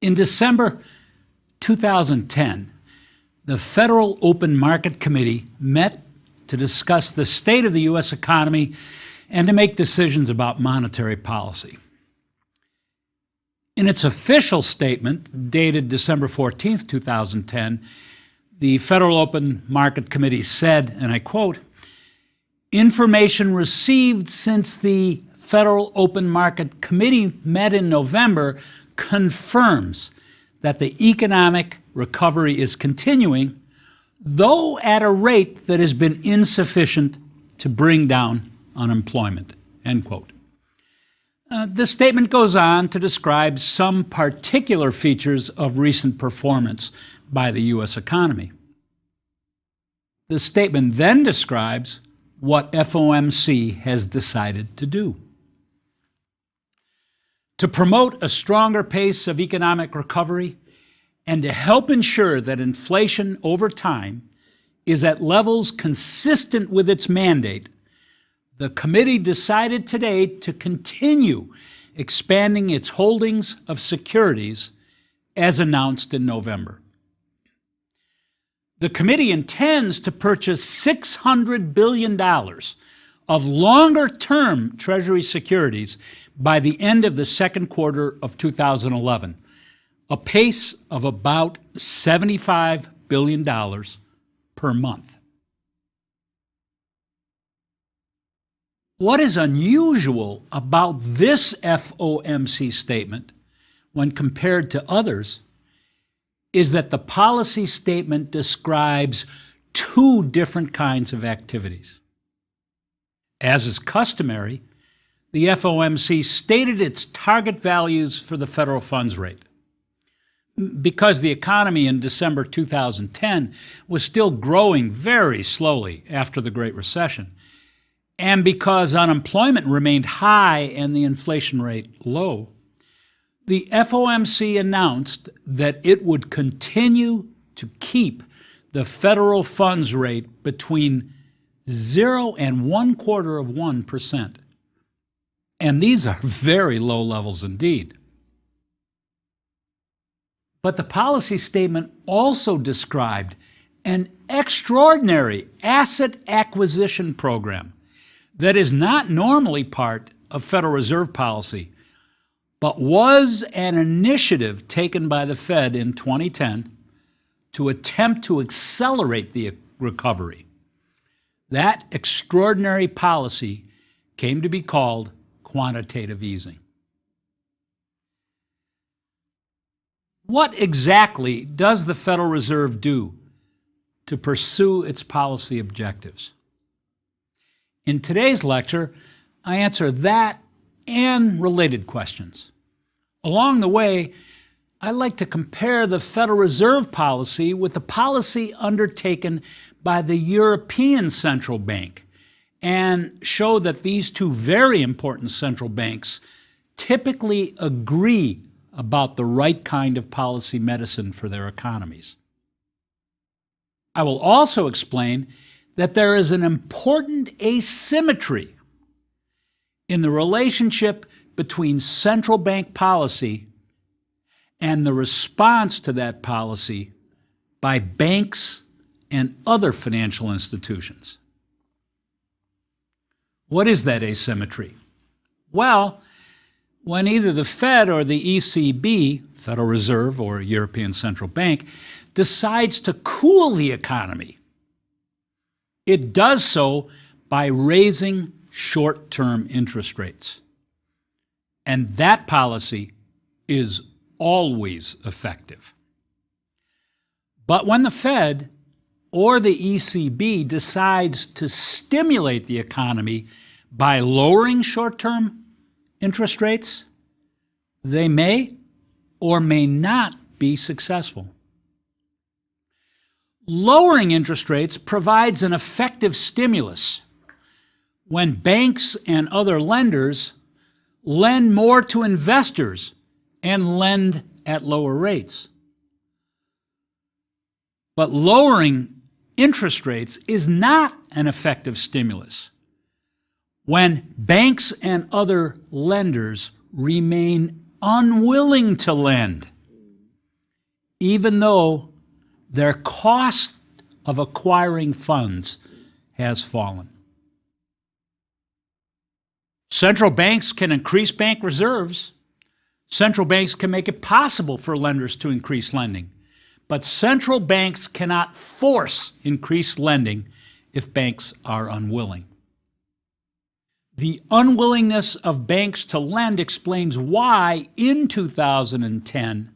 In December 2010, the Federal Open Market Committee met to discuss the state of the U.S. economy and to make decisions about monetary policy. In its official statement, dated December 14, 2010, the Federal Open Market Committee said, and I quote, "Information received since the Federal Open Market Committee met in November confirms that the economic recovery is continuing, though at a rate that has been insufficient to bring down unemployment," end quote. The statement goes on to describe some particular features of recent performance by the U.S. economy. The statement then describes what FOMC has decided to do. To promote a stronger pace of economic recovery and to help ensure that inflation over time is at levels consistent with its mandate, the committee decided today to continue expanding its holdings of securities as announced in November. The committee intends to purchase $600 billion of longer-term Treasury securities by the end of the second quarter of 2011, a pace of about $75 billion per month. What is unusual about this FOMC statement when compared to others is that the policy statement describes two different kinds of activities. As is customary, the FOMC stated its target values for the federal funds rate. Because the economy in December 2010 was still growing very slowly after the Great Recession, and because unemployment remained high and the inflation rate low, the FOMC announced that it would continue to keep the federal funds rate between 0 and 0.25%. And these are very low levels indeed. But the policy statement also described an extraordinary asset acquisition program that is not normally part of Federal Reserve policy, but was an initiative taken by the Fed in 2010 to attempt to accelerate the recovery. That extraordinary policy came to be called quantitative easing. What exactly does the Federal Reserve do to pursue its policy objectives? In today's lecture, I answer that and related questions. Along the way, I like to compare the Federal Reserve policy with the policy undertaken by the European Central Bank and show that these two very important central banks typically agree about the right kind of policy medicine for their economies. I will also explain that there is an important asymmetry in the relationship between central bank policy and the response to that policy by banks and other financial institutions. What is that asymmetry? Well, when either the Fed or the ECB, Federal Reserve or European Central Bank, decides to cool the economy, it does so by raising short-term interest rates. And that policy is always effective. But when the Fed or the ECB decides to stimulate the economy by lowering short-term interest rates, they may or may not be successful. Lowering interest rates provides an effective stimulus when banks and other lenders lend more to investors and lend at lower rates. But lowering interest rates is not an effective stimulus when banks and other lenders remain unwilling to lend even though their cost of acquiring funds has fallen. Central banks can increase bank reserves. Central banks can make it possible for lenders to increase lending. But central banks cannot force increased lending if banks are unwilling. The unwillingness of banks to lend explains why, in 2010,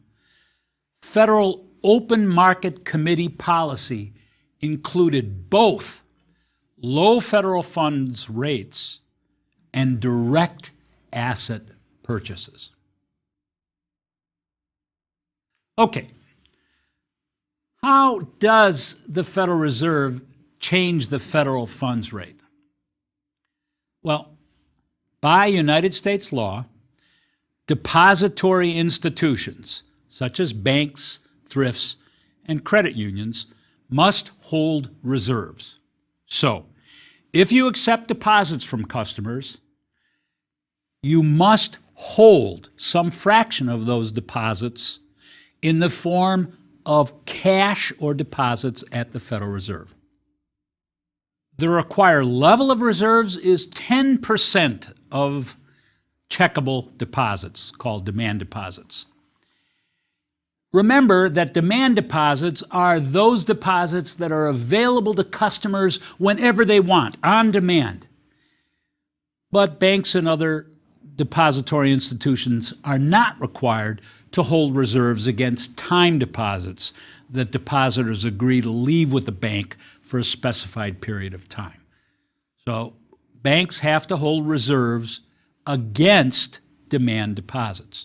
Federal Open Market Committee policy included both low federal funds rates and direct asset purchases. Okay, how does the Federal Reserve change the federal funds rate? Well, by United States law, depository institutions such as banks, thrifts, and credit unions must hold reserves. So, if you accept deposits from customers, you must hold some fraction of those deposits in the form of cash or deposits at the Federal Reserve. The required level of reserves is 10% of checkable deposits, called demand deposits. Remember that demand deposits are those deposits that are available to customers whenever they want, on demand. But banks and other depository institutions are not required to hold reserves against time deposits that depositors agree to leave with the bank for a specified period of time. So banks have to hold reserves against demand deposits.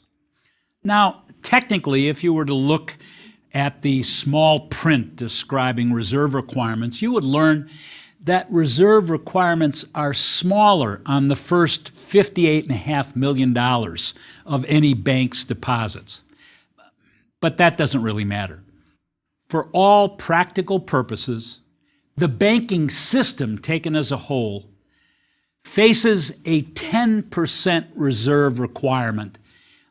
Now, technically, if you were to look at the small print describing reserve requirements, you would learn that reserve requirements are smaller on the first $58.5 million of any bank's deposits. But that doesn't really matter. For all practical purposes, the banking system, taken as a whole, faces a 10% reserve requirement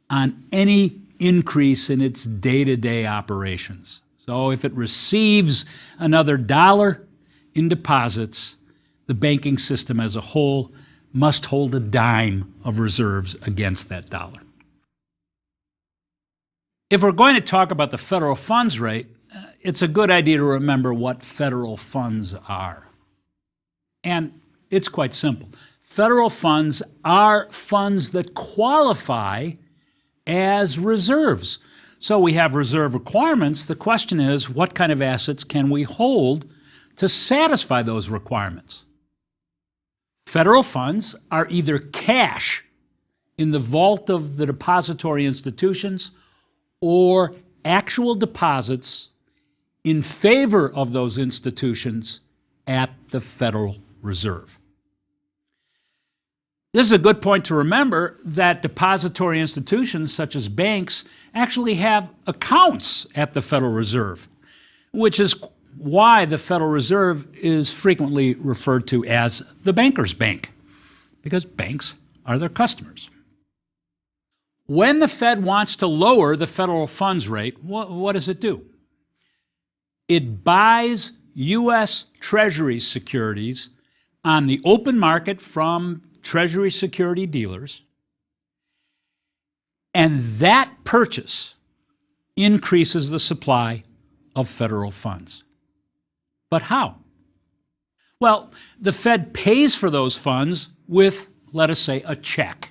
on any increase in its day-to-day operations. So if it receives another dollar in deposits, the banking system as a whole must hold a dime of reserves against that dollar. If we're going to talk about the federal funds rate, it's a good idea to remember what federal funds are. And it's quite simple. Federal funds are funds that qualify as reserves. So we have reserve requirements. The question is, what kind of assets can we hold to satisfy those requirements? Federal funds are either cash in the vault of the depository institutions or actual deposits in favor of those institutions at the Federal Reserve. This is a good point to remember that depository institutions such as banks actually have accounts at the Federal Reserve, which is why the Federal Reserve is frequently referred to as the banker's bank, because banks are their customers. When the Fed wants to lower the federal funds rate, what does it do? It buys U.S. Treasury securities on the open market from Treasury security dealers, and that purchase increases the supply of federal funds. But how? Well, the Fed pays for those funds with, let us say, a check.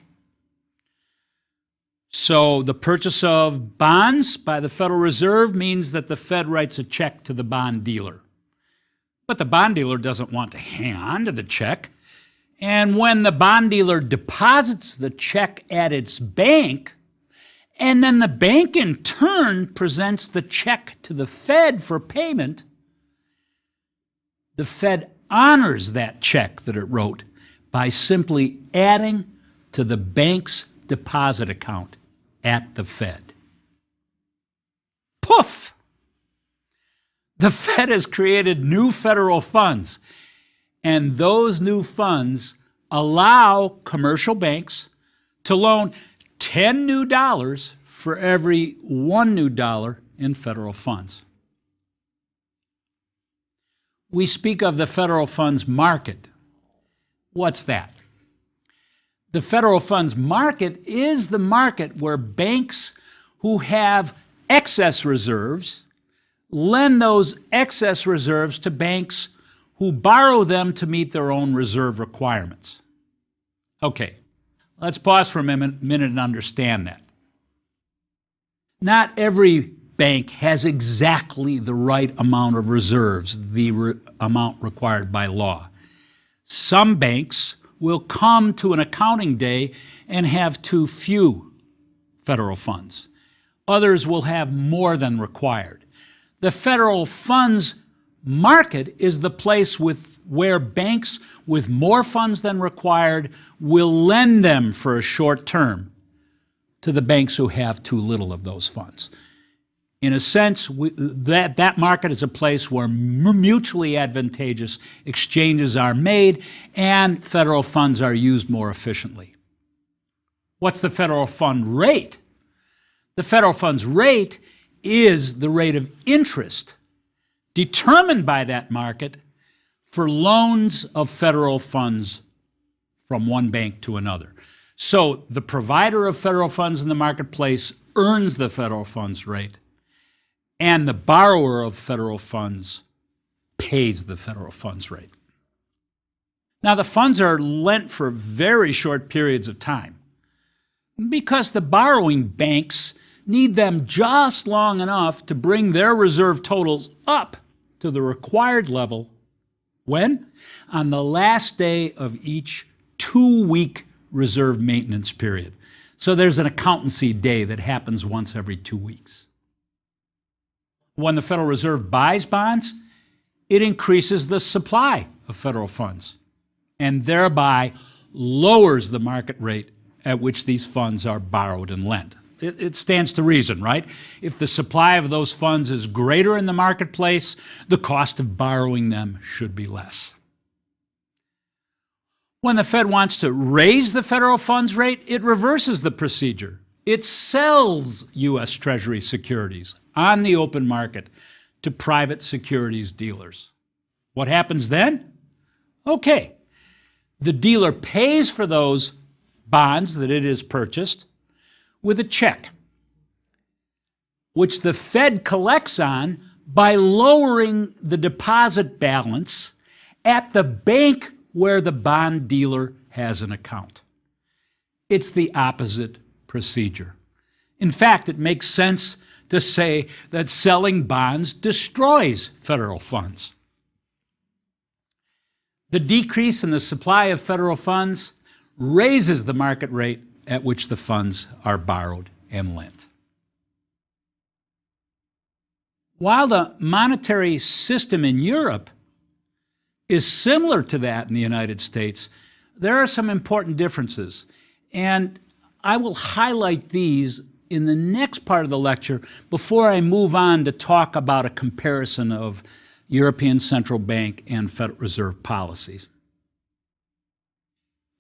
So the purchase of bonds by the Federal Reserve means that the Fed writes a check to the bond dealer. But the bond dealer doesn't want to hang on to the check. And when the bond dealer deposits the check at its bank, and then the bank in turn presents the check to the Fed for payment, the Fed honors that check that it wrote by simply adding to the bank's deposit account at the Fed. Poof! The Fed has created new federal funds, and those new funds allow commercial banks to loan $10 new for every $1 new in federal funds. We speak of the federal funds market. What's that? The federal funds market is the market where banks who have excess reserves lend those excess reserves to banks who borrow them to meet their own reserve requirements. Okay, let's pause for a minute and understand that. Not every bank has exactly the right amount of reserves, the amount required by law. Some banks will come to an accounting day and have too few federal funds. Others will have more than required. The federal funds market is the place where banks with more funds than required will lend them for a short term to the banks who have too little of those funds. In a sense, that market is a place where mutually advantageous exchanges are made and federal funds are used more efficiently. What's the federal fund rate? The federal funds rate is the rate of interest determined by that market for loans of federal funds from one bank to another. So the provider of federal funds in the marketplace earns the federal funds rate, and the borrower of federal funds pays the federal funds rate. Now, the funds are lent for very short periods of time because the borrowing banks need them just long enough to bring their reserve totals up to the required level. When? On the last day of each 2-week reserve maintenance period. So there's an accountancy day that happens once every 2 weeks. When the Federal Reserve buys bonds, it increases the supply of federal funds and thereby lowers the market rate at which these funds are borrowed and lent. It stands to reason, right? If the supply of those funds is greater in the marketplace, the cost of borrowing them should be less. When the Fed wants to raise the federal funds rate, it reverses the procedure. It sells U.S. Treasury securities on the open market to private securities dealers. What happens then? Okay, the dealer pays for those bonds that it has purchased with a check, which the Fed collects on by lowering the deposit balance at the bank where the bond dealer has an account. It's the opposite procedure. In fact, it makes sense to say that selling bonds destroys federal funds. The decrease in the supply of federal funds raises the market rate at which the funds are borrowed and lent. While the monetary system in Europe is similar to that in the United States, there are some important differences, and I will highlight these in the next part of the lecture before I move on to talk about a comparison of European Central Bank and Federal Reserve policies.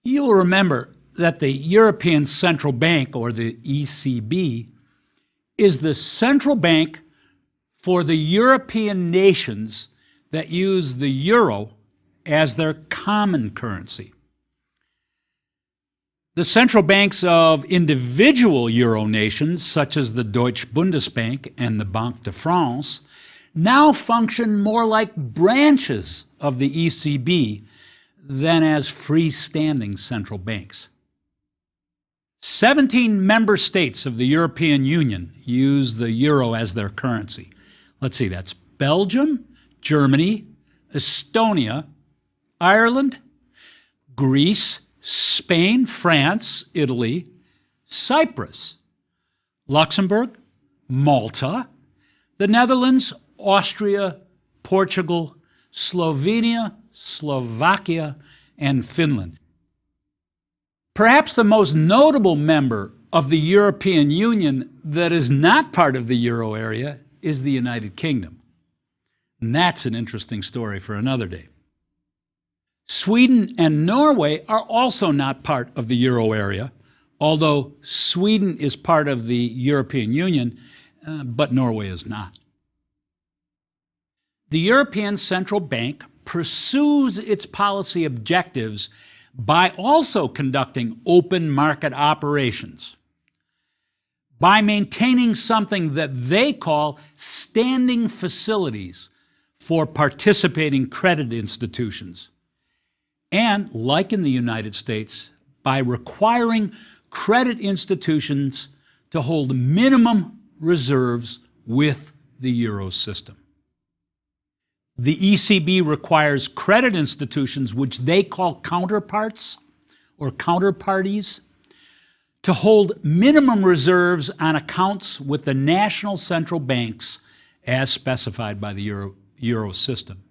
You will remember that the European Central Bank, or the ECB, is the central bank for the European nations that use the euro as their common currency. The central banks of individual euro nations, such as the Deutsche Bundesbank and the Banque de France, now function more like branches of the ECB than as freestanding central banks. 17 member states of the European Union use the euro as their currency. Let's see, that's Belgium, Germany, Estonia, Ireland, Greece, Spain, France, Italy, Cyprus, Luxembourg, Malta, the Netherlands, Austria, Portugal, Slovenia, Slovakia, and Finland. Perhaps the most notable member of the European Union that is not part of the euro area is the United Kingdom. And that's an interesting story for another day. Sweden and Norway are also not part of the euro area, although Sweden is part of the European Union but Norway is not. The European Central Bank pursues its policy objectives by also conducting open market operations, by maintaining something that they call standing facilities for participating credit institutions, and, like in the United States, by requiring credit institutions to hold minimum reserves with the euro system. The ECB requires credit institutions, which they call counterparts or counterparties, to hold minimum reserves on accounts with the national central banks as specified by the euro system.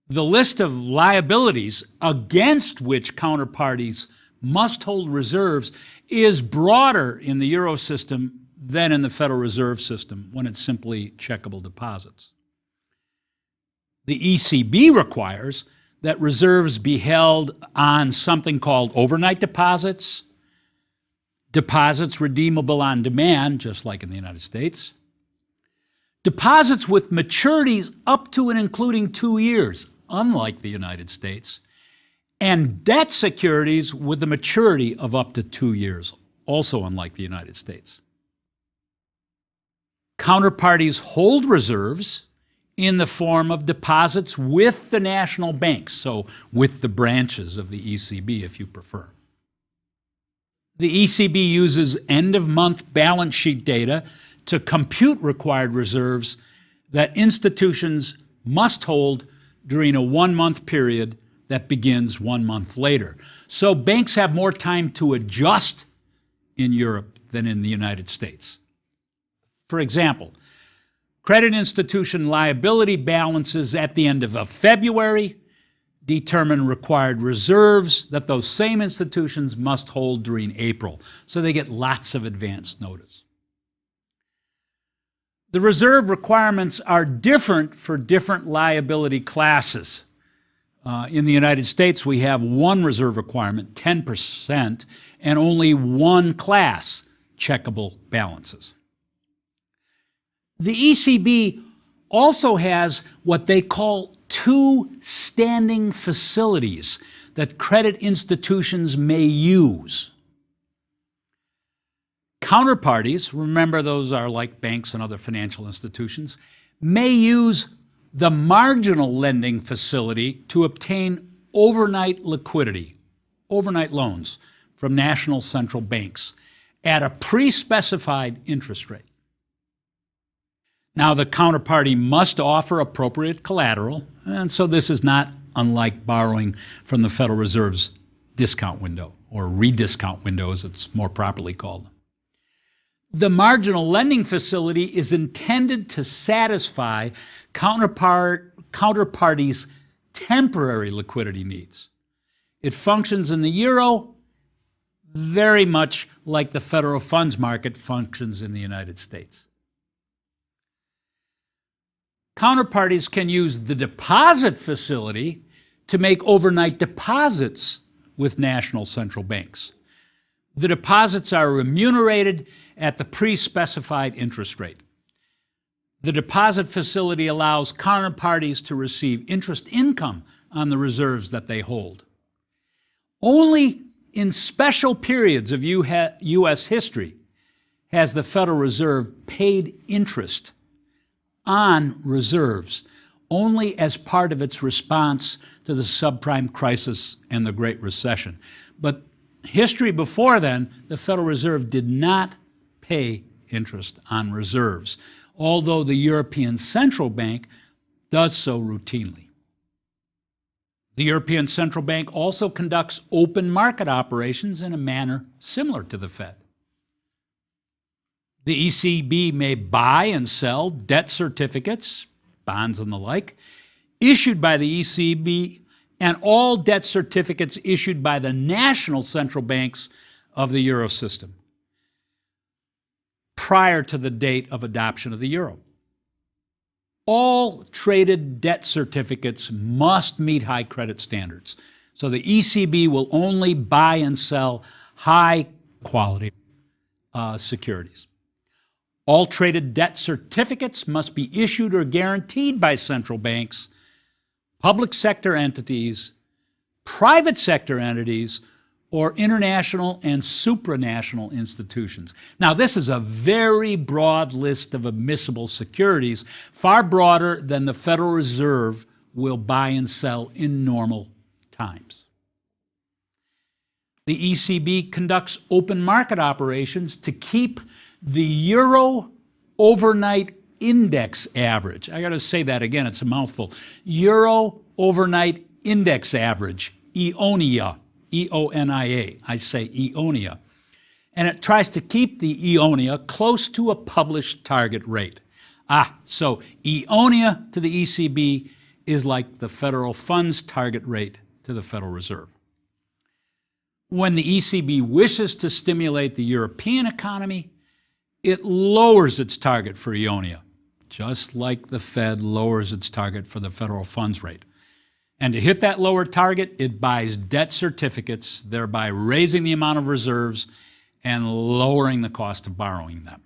The list of liabilities against which counterparties must hold reserves is broader in the euro system than in the Federal Reserve System when it's simply checkable deposits. The ECB requires that reserves be held on something called overnight deposits, deposits redeemable on demand, just like in the United States, deposits with maturities up to and including 2 years, unlike the United States, and debt securities with a maturity of up to 2 years, also unlike the United States. Counterparties hold reserves in the form of deposits with the national banks, so with the branches of the ECB, if you prefer. The ECB uses end-of-month balance sheet data to compute required reserves that institutions must hold during a 1-month period that begins 1 month later. So banks have more time to adjust in Europe than in the United States. For example, credit institution liability balances at the end of February determine required reserves that those same institutions must hold during April, so they get lots of advance notice. The reserve requirements are different for different liability classes. In the United States, we have one reserve requirement, 10%, and only one class, checkable balances. The ECB also has what they call 2 standing facilities that credit institutions may use. Counterparties, remember those are like banks and other financial institutions, may use the marginal lending facility to obtain overnight liquidity, overnight loans from national central banks at a pre-specified interest rate. Now, the counterparty must offer appropriate collateral, and so this is not unlike borrowing from the Federal Reserve's discount window, or rediscount window as it's more properly called. The marginal lending facility is intended to satisfy counterparties' temporary liquidity needs. It functions in the euro very much like the federal funds market functions in the United States. Counterparties can use the deposit facility to make overnight deposits with national central banks. The deposits are remunerated at the pre-specified interest rate. The deposit facility allows counterparties to receive interest income on the reserves that they hold. Only in special periods of U.S. history has the Federal Reserve paid interest on reserves, only as part of its response to the subprime crisis and the Great Recession. But history before then, the Federal Reserve did not pay interest on reserves, although the European Central Bank does so routinely. The European Central Bank also conducts open market operations in a manner similar to the Fed. The ECB may buy and sell debt certificates, bonds and the like, issued by the ECB, and all debt certificates issued by the national central banks of the euro system prior to the date of adoption of the euro. All traded debt certificates must meet high credit standards. So the ECB will only buy and sell high quality securities. All traded debt certificates must be issued or guaranteed by central banks, public sector entities, private sector entities, or international and supranational institutions. Now, this is a very broad list of admissible securities, far broader than the Federal Reserve will buy and sell in normal times. The ECB conducts open market operations to keep the Euro overnight index average. I got to say that again, it's a mouthful. Euro overnight index average, EONIA, E-O-N-I-A. I say EONIA. And it tries to keep the EONIA close to a published target rate. So EONIA to the ECB is like the federal funds target rate to the Federal Reserve. When the ECB wishes to stimulate the European economy, it lowers its target for EONIA, just like the Fed lowers its target for the federal funds rate. And to hit that lower target, it buys debt certificates, thereby raising the amount of reserves and lowering the cost of borrowing them.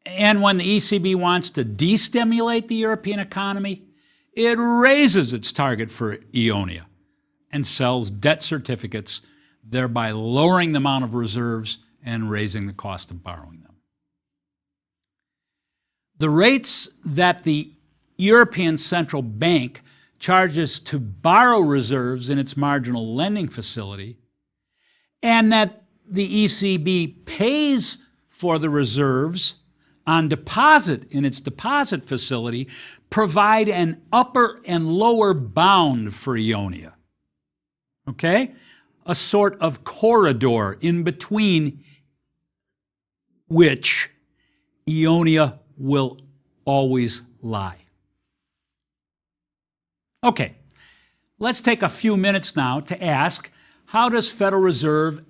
And when the ECB wants to destimulate the European economy, it raises its target for EONIA and sells debt certificates, thereby lowering the amount of reserves and raising the cost of borrowing them. The rates that the European Central Bank charges to borrow reserves in its marginal lending facility, and that the ECB pays for the reserves on deposit in its deposit facility, provide an upper and lower bound for EONIA. Okay? A sort of corridor in between which EONIA will always lie. Okay, let's take a few minutes now to ask, how does Federal Reserve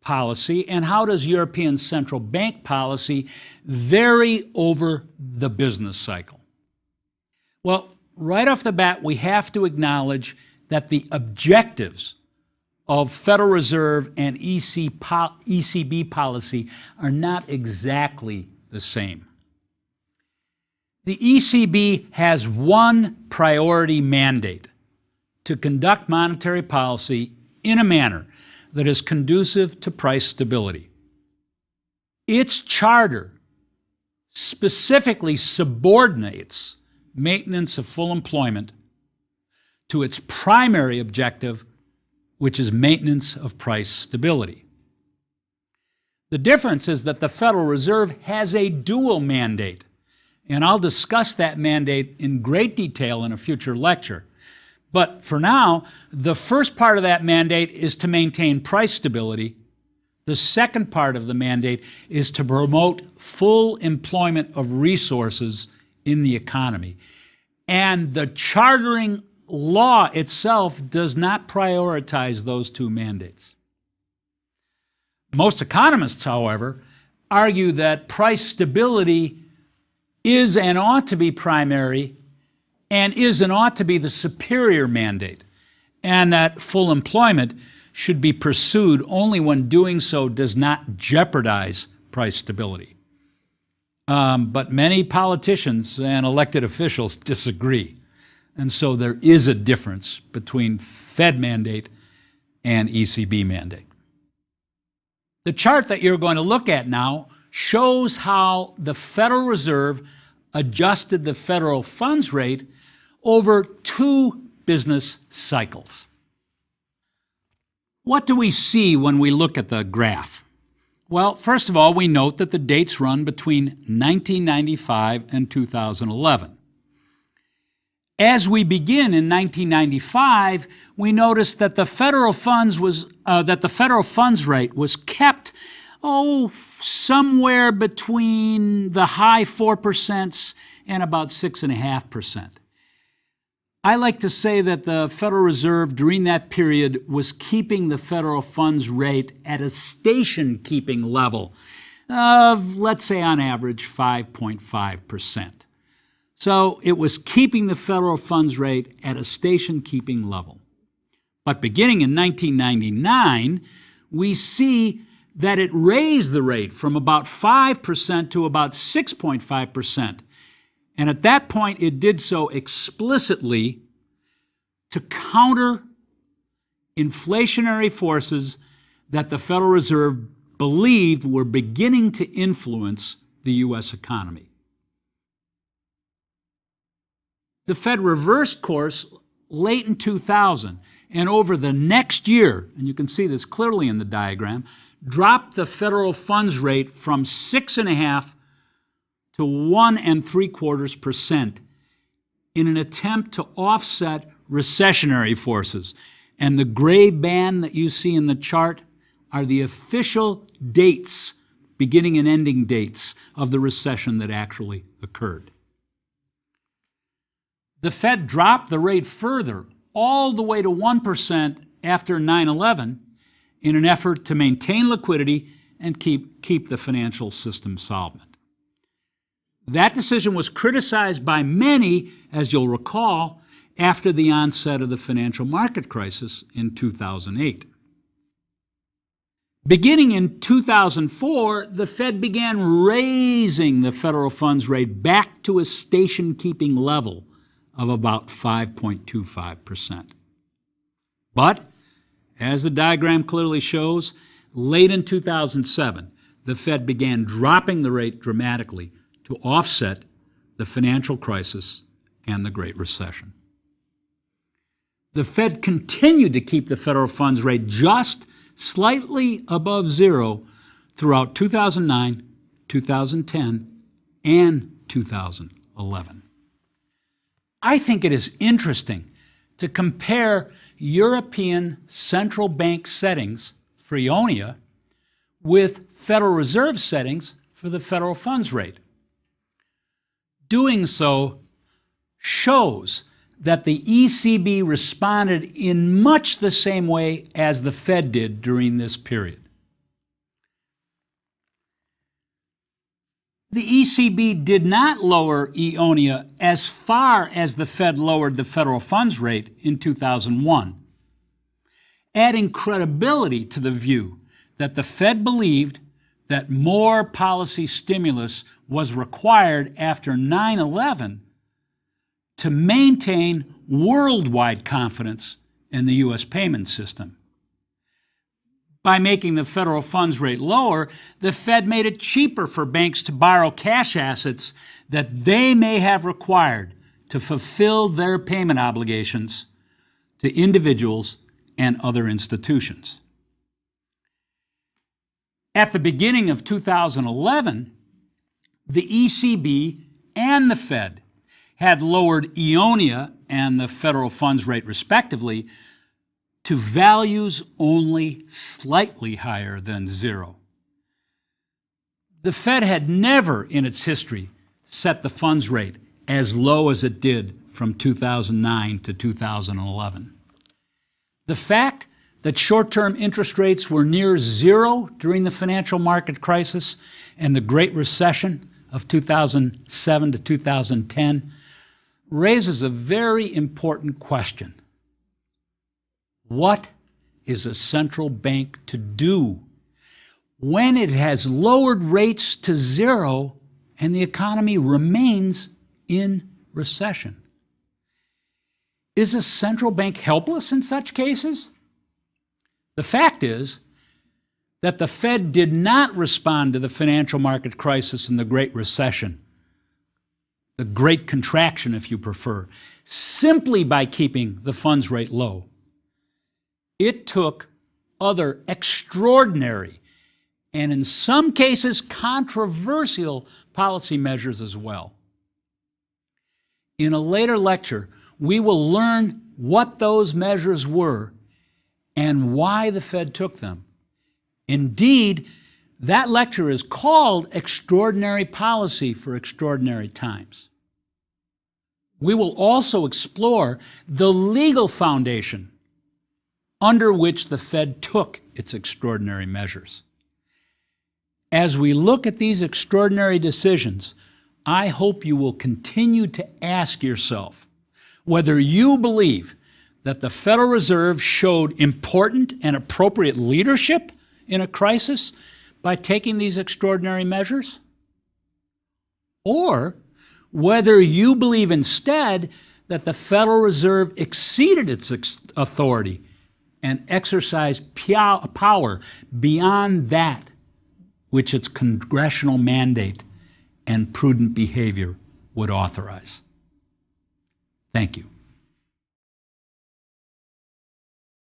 policy and how does European Central Bank policy vary over the business cycle? Well, right off the bat, we have to acknowledge that the objectives of Federal Reserve and ECB policy are not exactly the same. The ECB has one priority mandate: to conduct monetary policy in a manner that is conducive to price stability. Its charter specifically subordinates maintenance of full employment to its primary objective, which is maintenance of price stability. The difference is that the Federal Reserve has a dual mandate, and I'll discuss that mandate in great detail in a future lecture. But for now, the first part of that mandate is to maintain price stability. The second part of the mandate is to promote full employment of resources in the economy. And the chartering law itself does not prioritize those two mandates. Most economists, however, argue that price stability is and ought to be primary and is and ought to be the superior mandate, and that full employment should be pursued only when doing so does not jeopardize price stability. But many politicians and elected officials disagree, and so there is a difference between Fed mandate and ECB mandate. The chart that you're going to look at now shows how the Federal Reserve adjusted the federal funds rate over two business cycles. What do we see when we look at the graph? Well, first of all, we note that the dates run between 1995 and 2011. As we begin in 1995, we notice that the federal funds rate was kept, somewhere between the high 4% and about 6.5%. I like to say that the Federal Reserve during that period was keeping the federal funds rate at a station-keeping level of, let's say, on average, 5.5%. So it was keeping the federal funds rate at a station-keeping level. But beginning in 1999, we see that it raised the rate from about 5% to about 6.5%. And at that point, it did so explicitly to counter inflationary forces that the Federal Reserve believed were beginning to influence the U.S. economy. The Fed reversed course late in 2000, and over the next year, and you can see this clearly in the diagram, dropped the federal funds rate from 6.5% to 1.75% in an attempt to offset recessionary forces. And the gray band that you see in the chart are the official dates, beginning and ending dates, of the recession that actually occurred. The Fed dropped the rate further, all the way to 1% after 9/11, in an effort to maintain liquidity and keep the financial system solvent. That decision was criticized by many, as you'll recall, after the onset of the financial market crisis in 2008. Beginning in 2004, the Fed began raising the federal funds rate back to a station-keeping level of about 5.25%. But, as the diagram clearly shows, late in 2007, the Fed began dropping the rate dramatically to offset the financial crisis and the Great Recession. The Fed continued to keep the federal funds rate just slightly above zero throughout 2009, 2010, and 2011. I think it is interesting to compare European central bank settings for Ionia with Federal Reserve settings for the federal funds rate. Doing so shows that the ECB responded in much the same way as the Fed did during this period. The ECB did not lower Ionia as far as the Fed lowered the federal funds rate in 2001, adding credibility to the view that the Fed believed that more policy stimulus was required after 9/11 to maintain worldwide confidence in the U.S. payment system. By making the federal funds rate lower, the Fed made it cheaper for banks to borrow cash assets that they may have required to fulfill their payment obligations to individuals and other institutions. At the beginning of 2011, the ECB and the Fed had lowered Ionia and the federal funds rate respectively to values only slightly higher than zero. The Fed had never in its history set the funds rate as low as it did from 2009 to 2011. The fact that short-term interest rates were near zero during the financial market crisis and the Great Recession of 2007 to 2010 raises a very important question. What is a central bank to do when it has lowered rates to zero and the economy remains in recession? Is a central bank helpless in such cases? The fact is that the Fed did not respond to the financial market crisis and the Great Recession, the Great Contraction if you prefer, simply by keeping the funds rate low. It took other extraordinary and in some cases controversial policy measures as well. In a later lecture, we will learn what those measures were and why the Fed took them. Indeed, that lecture is called Extraordinary Policy for Extraordinary Times. We will also explore the legal foundation under which the Fed took its extraordinary measures. As we look at these extraordinary decisions, I hope you will continue to ask yourself whether you believe that the Federal Reserve showed important and appropriate leadership in a crisis by taking these extraordinary measures, or whether you believe instead that the Federal Reserve exceeded its authority and exercised power beyond that which its congressional mandate and prudent behavior would authorize. Thank you.